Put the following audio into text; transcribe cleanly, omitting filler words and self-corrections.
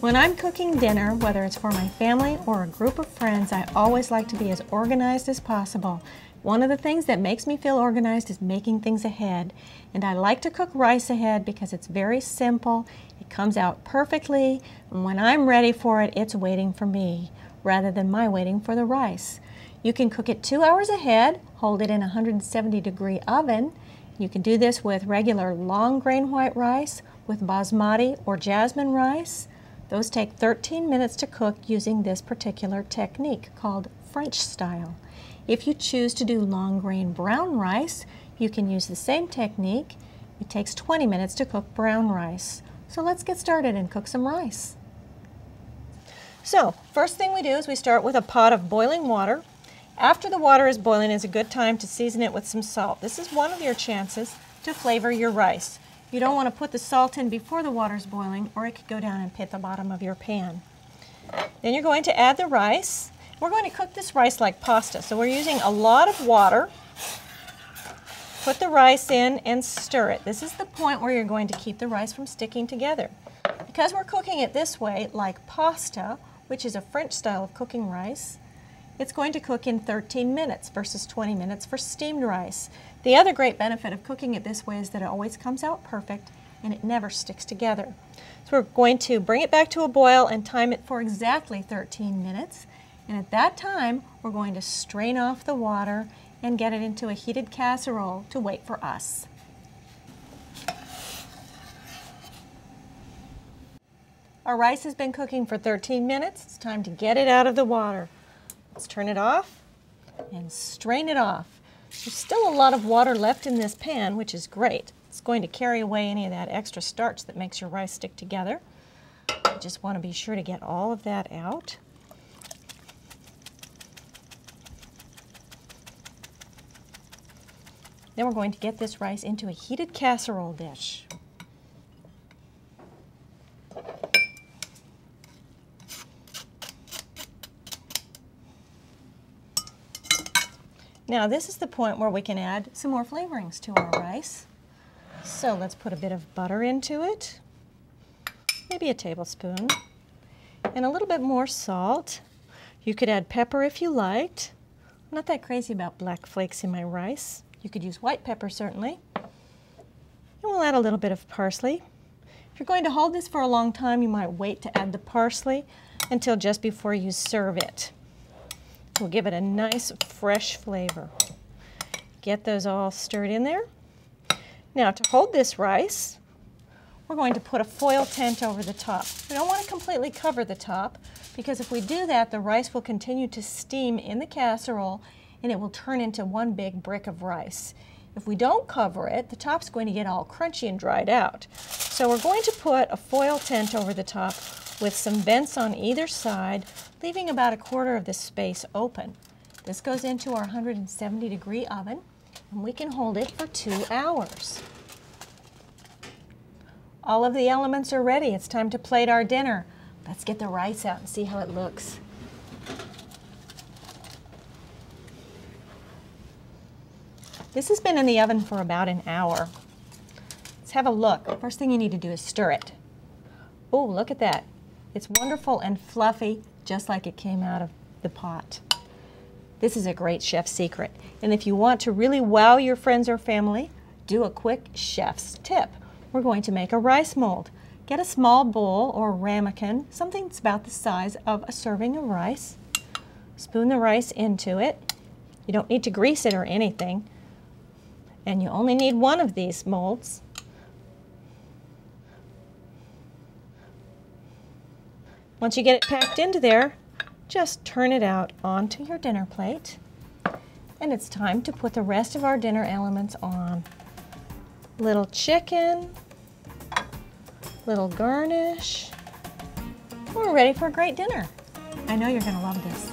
When I'm cooking dinner, whether it's for my family or a group of friends, I always like to be as organized as possible. One of the things that makes me feel organized is making things ahead. And I like to cook rice ahead because it's very simple, it comes out perfectly, and when I'm ready for it, it's waiting for me, rather than my waiting for the rice. You can cook it 2 hours ahead, hold it in a 170-degree oven. You can do this with regular long grain white rice, with basmati or jasmine rice. Those take 13 minutes to cook using this particular technique called French style. If you choose to do long grain brown rice, you can use the same technique. It takes 20 minutes to cook brown rice. So let's get started and cook some rice. So, first thing we do is we start with a pot of boiling water. After the water is boiling is a good time to season it with some salt. This is one of your chances to flavor your rice. You don't want to put the salt in before the water's boiling, or it could go down and hit the bottom of your pan. Then you're going to add the rice. We're going to cook this rice like pasta, so we're using a lot of water. Put the rice in and stir it. This is the point where you're going to keep the rice from sticking together. Because we're cooking it this way, like pasta, which is a French style of cooking rice, it's going to cook in 13 minutes versus 20 minutes for steamed rice. The other great benefit of cooking it this way is that it always comes out perfect and it never sticks together. So we're going to bring it back to a boil and time it for exactly 13 minutes. And at that time, we're going to strain off the water and get it into a heated casserole to wait for us. Our rice has been cooking for 13 minutes. It's time to get it out of the water. Let's turn it off and strain it off. There's still a lot of water left in this pan, which is great. It's going to carry away any of that extra starch that makes your rice stick together. You just want to be sure to get all of that out. Then we're going to get this rice into a heated casserole dish. Now this is the point where we can add some more flavorings to our rice. So let's put a bit of butter into it, maybe a tablespoon, and a little bit more salt. You could add pepper if you liked. I'm not that crazy about black flakes in my rice. You could use white pepper certainly. And we'll add a little bit of parsley. If you're going to hold this for a long time, you might wait to add the parsley until just before you serve it. We'll give it a nice fresh flavor. Get those all stirred in there. Now to hold this rice, we're going to put a foil tent over the top. We don't want to completely cover the top because if we do that, the rice will continue to steam in the casserole and it will turn into one big brick of rice. If we don't cover it, the top's going to get all crunchy and dried out. So we're going to put a foil tent over the top with some vents on either side, leaving about a quarter of the space open. This goes into our 170-degree oven, and we can hold it for 2 hours. All of the elements are ready. It's time to plate our dinner. Let's get the rice out and see how it looks. This has been in the oven for about an hour. Let's have a look. First thing you need to do is stir it. Oh, look at that. It's wonderful and fluffy, just like it came out of the pot. This is a great chef's secret. And if you want to really wow your friends or family, do a quick chef's tip. We're going to make a rice mold. Get a small bowl or ramekin, something that's about the size of a serving of rice. Spoon the rice into it. You don't need to grease it or anything. And you only need one of these molds. Once you get it packed into there, just turn it out onto your dinner plate. And it's time to put the rest of our dinner elements on. Little chicken, little garnish. We're ready for a great dinner. I know you're going to love this.